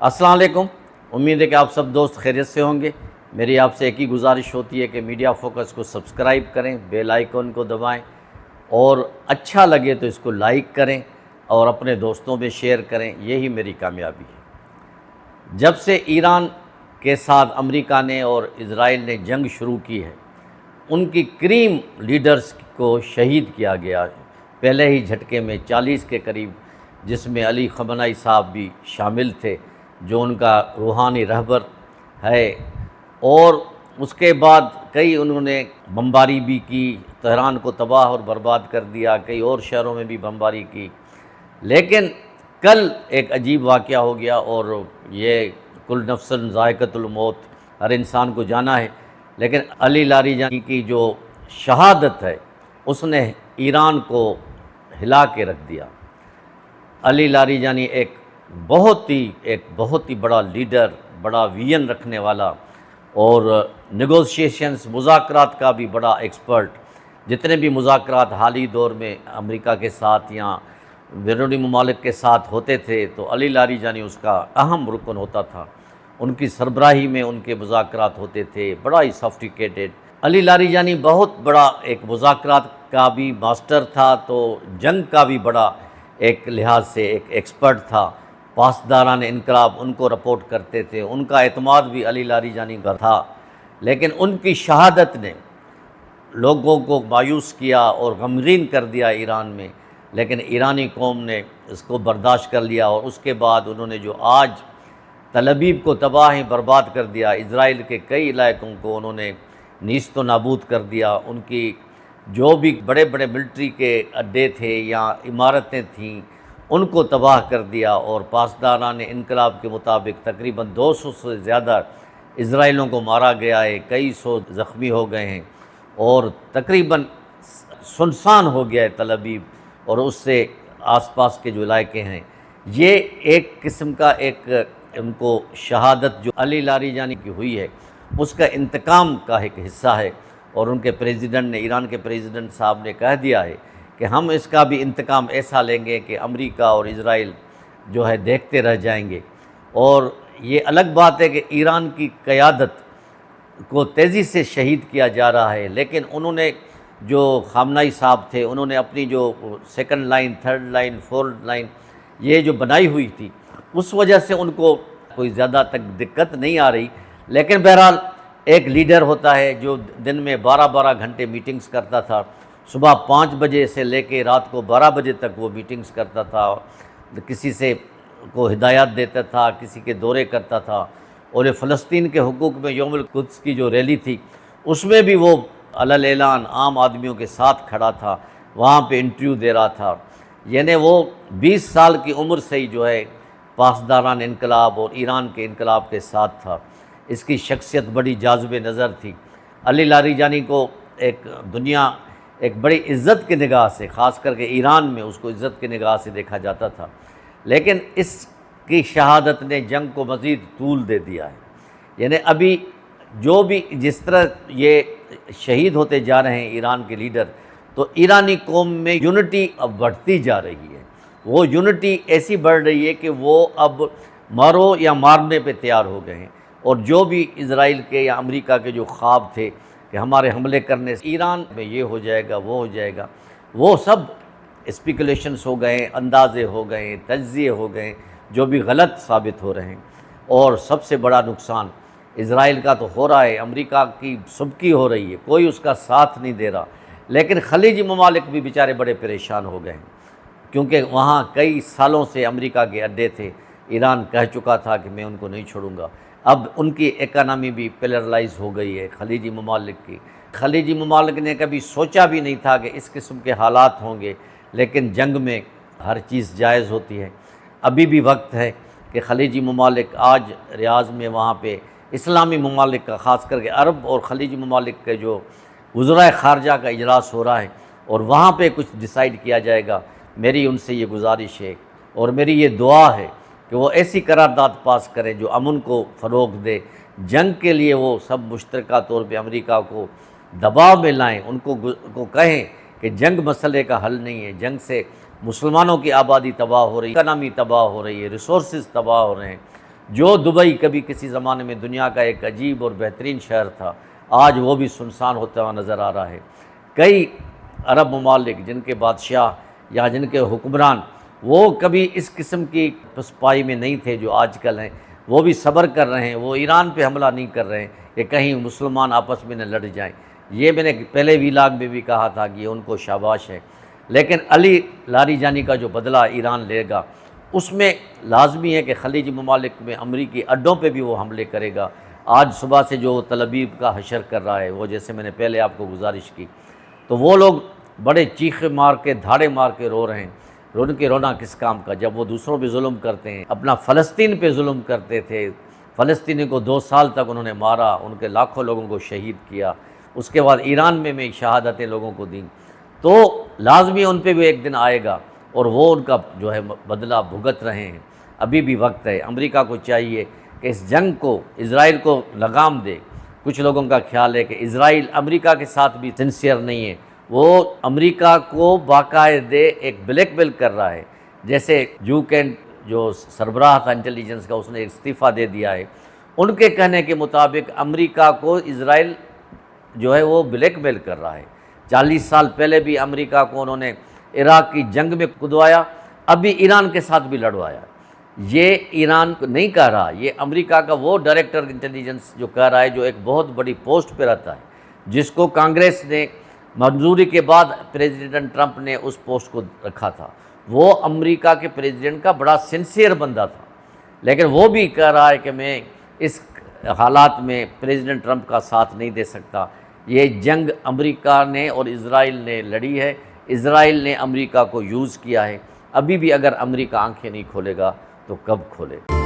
السلام علیکم۔ امید ہے کہ آپ سب دوست خیریت سے ہوں گے۔ میری آپ سے ایک ہی گزارش ہوتی ہے کہ میڈیا فوکس کو سبسکرائب کریں، بیل آئیکن کو دبائیں اور اچھا لگے تو اس کو لائک کریں اور اپنے دوستوں میں شیئر کریں، یہی میری کامیابی ہے۔ جب سے ایران کے ساتھ امریکہ نے اور اسرائیل نے جنگ شروع کی ہے، ان کی کریم لیڈرز کو شہید کیا گیا ہے، پہلے ہی جھٹکے میں 40 کے قریب، جس میں علی خامنہ ای صاحب بھی شامل تھے جو ان کا روحانی رہبر ہے، اور اس کے بعد کئی انہوں نے بمباری بھی کی، تہران کو تباہ اور برباد کر دیا، کئی اور شہروں میں بھی بمباری کی۔ لیکن کل ایک عجیب واقعہ ہو گیا، اور یہ کل نفس ذائقۃ الموت، ہر انسان کو جانا ہے، لیکن علی لاریجانی کی جو شہادت ہے اس نے ایران کو ہلا کے رکھ دیا۔ علی لاریجانی ایک بہت ہی بڑا لیڈر، بڑا ویژن رکھنے والا، اور نیگوشیشنز، مذاکرات کا بھی بڑا ایکسپرٹ۔ جتنے بھی مذاکرات حالی دور میں امریکہ کے ساتھ یا بیرونی ممالک کے ساتھ ہوتے تھے تو علی لاریجانی اس کا اہم رکن ہوتا تھا، ان کی سربراہی میں ان کے مذاکرات ہوتے تھے، بڑا ہی سافٹیکیٹڈ۔ علی لاریجانی بہت بڑا ایک مذاکرات کا بھی ماسٹر تھا، تو جنگ کا بھی بڑا ایک لحاظ سے ایک ایکسپرٹ تھا۔ پاسداران انقلاب ان کو رپورٹ کرتے تھے، ان کا اعتماد بھی علی لاریجانی کا تھا، لیکن ان کی شہادت نے لوگوں کو مایوس کیا اور غمگین کر دیا ایران میں، لیکن ایرانی قوم نے اس کو برداشت کر لیا، اور اس کے بعد انہوں نے جو آج تل ابیب کو تباہ برباد کر دیا، اسرائیل کے کئی علاقوں کو انہوں نے نیست و نابود کر دیا، ان کی جو بھی بڑے بڑے ملٹری کے اڈے تھے یا عمارتیں تھیں ان کو تباہ کر دیا، اور پاسداران انقلاب کے مطابق تقریباً 200 سے زیادہ اسرائیلیوں کو مارا گیا ہے، کئی سو زخمی ہو گئے ہیں، اور تقریباً سنسان ہو گیا ہے تل ابیب اور اس سے آس پاس کے جو علاقے ہیں۔ یہ ایک قسم کا ایک ان کو شہادت جو علی لاریجانی کی ہوئی ہے اس کا انتقام کا ایک حصہ ہے، اور ان کے پریزیڈنٹ نے، ایران کے پریزیڈنٹ صاحب نے کہہ دیا ہے کہ ہم اس کا بھی انتقام ایسا لیں گے کہ امریکہ اور اسرائیل جو ہے دیکھتے رہ جائیں گے۔ اور یہ الگ بات ہے کہ ایران کی قیادت کو تیزی سے شہید کیا جا رہا ہے، لیکن انہوں نے جو خامنہ ای صاحب تھے انہوں نے اپنی جو second line, third line, fourth line یہ جو بنائی ہوئی تھی اس وجہ سے ان کو کوئی زیادہ تک دقت نہیں آ رہی، لیکن بہرحال ایک لیڈر ہوتا ہے جو دن میں 12 گھنٹے میٹنگز کرتا تھا، صبح 5 بجے سے لے کے رات کو 12 بجے تک وہ میٹنگز کرتا تھا، کسی سے کو ہدایات دیتا تھا، کسی کے دورے کرتا تھا، اور یہ فلسطین کے حقوق میں یوم القدس کی جو ریلی تھی اس میں بھی وہ علی اعلان عام آدمیوں کے ساتھ کھڑا تھا، وہاں پہ انٹرویو دے رہا تھا۔ یعنی وہ 20 سال کی عمر سے ہی جو ہے پاسداران انقلاب اور ایران کے انقلاب کے ساتھ تھا۔ اس کی شخصیت بڑی جاذب نظر تھی۔ علی لاریجانی کو دنیا ایک بڑی عزت کی نگاہ سے، خاص کر کے ایران میں اس کو عزت کی نگاہ سے دیکھا جاتا تھا، لیکن اس کی شہادت نے جنگ کو مزید طول دے دیا ہے۔ یعنی ابھی جو بھی جس طرح یہ شہید ہوتے جا رہے ہیں ایران کے لیڈر، تو ایرانی قوم میں یونٹی اب بڑھتی جا رہی ہے۔ وہ یونٹی ایسی بڑھ رہی ہے کہ وہ اب مارو یا مارنے پہ تیار ہو گئے ہیں، اور جو بھی اسرائیل کے یا امریکہ کے جو خواب تھے کہ ہمارے حملے کرنے سے ایران میں یہ ہو جائے گا، وہ ہو جائے گا، وہ سب اسپیکولیشنز ہو گئے، اندازے ہو گئے، تجزیے ہو گئے جو بھی غلط ثابت ہو رہے ہیں۔ اور سب سے بڑا نقصان اسرائیل کا تو ہو رہا ہے، امریکہ کی سبکی ہو رہی ہے، کوئی اس کا ساتھ نہیں دے رہا، لیکن خلیجی ممالک بھی بیچارے بڑے پریشان ہو گئے ہیں، کیونکہ وہاں کئی سالوں سے امریکہ کے اڈے تھے، ایران کہہ چکا تھا کہ میں ان کو نہیں چھوڑوں گا۔ اب ان کی اکانومی بھی پیرالائز ہو گئی ہے خلیجی ممالک کی۔ خلیجی ممالک نے کبھی سوچا بھی نہیں تھا کہ اس قسم کے حالات ہوں گے، لیکن جنگ میں ہر چیز جائز ہوتی ہے۔ ابھی بھی وقت ہے کہ خلیجی ممالک، آج ریاض میں وہاں پہ اسلامی ممالک کا، خاص کر کے عرب اور خلیجی ممالک کے جو وزرائے خارجہ کا اجلاس ہو رہا ہے، اور وہاں پہ کچھ ڈیسائیڈ کیا جائے گا۔ میری ان سے یہ گزارش ہے اور میری یہ دعا ہے کہ وہ ایسی قرارداد پاس کریں جو امن کو فروغ دے۔ جنگ کے لیے وہ سب مشترکہ طور پہ امریکہ کو دباؤ میں لائیں، ان کو کہیں کہ جنگ مسئلے کا حل نہیں ہے، جنگ سے مسلمانوں کی آبادی تباہ ہو رہی ہے، اکانومی تباہ ہو رہی ہے، ریسورسز تباہ ہو رہے ہیں، جو دبئی کبھی کسی زمانے میں دنیا کا ایک عجیب اور بہترین شہر تھا، آج وہ بھی سنسان ہوتا ہوا نظر آ رہا ہے۔ کئی عرب ممالک جن کے بادشاہ یا جن کے حکمران وہ کبھی اس قسم کی پسپائی میں نہیں تھے جو آج کل ہیں، وہ بھی صبر کر رہے ہیں، وہ ایران پہ حملہ نہیں کر رہے ہیں کہ کہیں مسلمان آپس میں نہ لڑ جائیں۔ یہ میں نے پہلے ویلاگ میں بھی کہا تھا کہ یہ ان کو شاباش ہے، لیکن علی لاریجانی کا جو بدلہ ایران لے گا اس میں لازمی ہے کہ خلیجی ممالک میں امریکی اڈوں پہ بھی وہ حملے کرے گا۔ آج صبح سے جو تل ابیب کا حشر کر رہا ہے، وہ جیسے میں نے پہلے آپ کو گزارش کی، تو وہ لوگ بڑے چیخے مار کے دھاڑے مار کے رو رہے ہیں۔ ان کے رونا کس کام کا، جب وہ دوسروں پہ ظلم کرتے ہیں، اپنا فلسطین پہ ظلم کرتے تھے، فلسطینی کو 2 سال تک انہوں نے مارا، ان کے لاکھوں لوگوں کو شہید کیا، اس کے بعد ایران میں شہادتیں لوگوں کو دیں، تو لازمی ان پہ بھی ایک دن آئے گا اور وہ ان کا جو ہے بدلہ بھگت رہے ہیں۔ ابھی بھی وقت ہے، امریکہ کو چاہیے کہ اس جنگ کو اسرائیل کو لگام دے۔ کچھ لوگوں کا خیال ہے کہ اسرائیل امریکہ کے ساتھ بھی سنسیئر نہیں ہے، وہ امریکہ کو باقاعدہ ایک بلیک میل کر رہا ہے، جیسے کینٹ جو سربراہ تھا انٹیلیجنس کا، اس نے استعفیٰ دے دیا ہے۔ ان کے کہنے کے مطابق امریکہ کو اسرائیل جو ہے وہ بلیک میل کر رہا ہے۔ 40 سال پہلے بھی امریکہ کو انہوں نے عراق کی جنگ میں کودوایا، ابھی ایران کے ساتھ بھی لڑوایا۔ یہ ایران کو نہیں کہہ رہا، یہ امریکہ کا وہ ڈائریکٹر انٹیلیجنس جو کہہ رہا ہے، جو ایک بہت بڑی پوسٹ پہ رہتا ہے، جس کو کانگریس نے منظوری کے بعد پریزیڈنٹ ٹرمپ نے اس پوسٹ کو رکھا تھا۔ وہ امریکہ کے پریزیڈنٹ کا بڑا سنسیئر بندہ تھا، لیکن وہ بھی کہہ رہا ہے کہ میں اس حالات میں پریزیڈنٹ ٹرمپ کا ساتھ نہیں دے سکتا۔ یہ جنگ امریکہ نے اور اسرائیل نے لڑی ہے، اسرائیل نے امریکہ کو یوز کیا ہے۔ ابھی بھی اگر امریکہ آنکھیں نہیں کھولے گا تو کب کھولے گا؟